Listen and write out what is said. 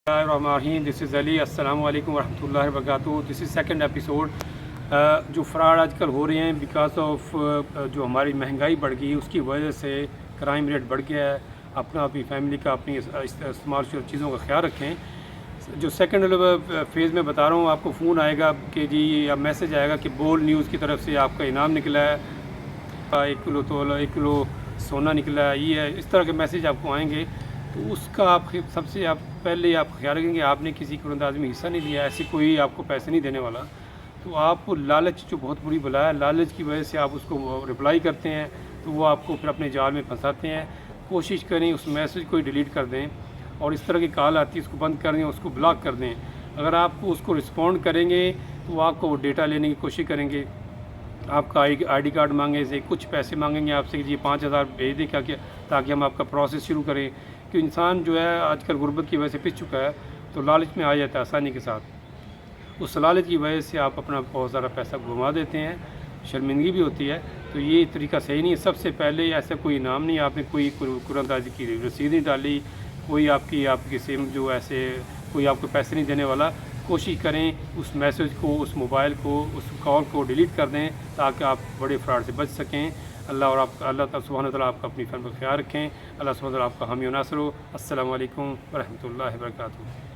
Bismillahirrahmanirrahim. This is Ali. Assalamu alaikum warahmatullahi wabarakatuh. This is second episode. جو fraud آج کل ہو رہے ہیں بیکاز آف جو ہماری مہنگائی بڑھ گئی اس کی وجہ سے کرائم ریٹ بڑھ گیا ہے. اپنی فیملی کا اپنی استعمال شدہ چیزوں کا خیال رکھیں. جو سیکنڈ فیز میں بتا رہا ہوں آپ کو فون آئے گا کہ جی یا میسج آئے گا کہ بول نیوز کی طرف سے آپ کا انعام نکلا ہے, 1 کلو تولا 1 کلو سونا نکلا ہے, یہ ہے اس طرح کے میسج آپ کو آئیں گے. تو اس کا آپ سب سے پہلے آپ خیال رکھیں کہ آپ نے کسی قرآن انداز میں حصہ نہیں لیا, ایسی کوئی آپ کو پیسے نہیں دینے والا. تو آپ لالچ جو بہت بری بلا ہے, لالچ کی وجہ سے آپ اس کو رپلائی کرتے ہیں تو وہ آپ کو پھر اپنے جال میں پھنساتے ہیں. کوشش کریں اس میسج کو ڈیلیٹ کر دیں, اور اس طرح کی کال آتی ہے اس کو بند کر دیں, اس کو بلاک کر دیں. اگر آپ اس کو رسپونڈ کریں گے تو وہ آپ کو ڈیٹا لینے کی کوشش کریں گے, آپ کا آئی ڈی کارڈ مانگیں سے کچھ پیسے مانگیں گے آپ سے کہ جی 5000 بھیج دیں تاکہ ہم آپ کا پروسیس شروع کریں. کہ انسان جو ہے آج کل غربت کی وجہ سے پس چکا ہے تو لالچ میں آ جاتا ہے آسانی کے ساتھ. اس لالچ کی وجہ سے آپ اپنا بہت سارا پیسہ گھما دیتے ہیں, شرمندگی بھی ہوتی ہے. تو یہ طریقہ صحیح نہیں ہے. سب سے پہلے ایسا کوئی انعام نہیں, آپ نے کوئی قرآن اندازی کی رسید نہیں ڈالی, کوئی آپ کی سیم جو ایسے کوئی آپ کو پیسے نہیں دینے والا. کوشش کریں اس میسج کو, اس موبائل کو, اس کال کو ڈیلیٹ کر دیں تاکہ آپ بڑے فراڈ سے بچ سکیں. اللہ تعالیٰ سبحانہ وتعالیٰ آپ کا اپنی فیملی کا خیال رکھیں. اللہ سبحانہ وتعالیٰ آپ کا حامی و ناصر ہو. السلام علیکم ورحمۃ اللہ وبرکاتہ.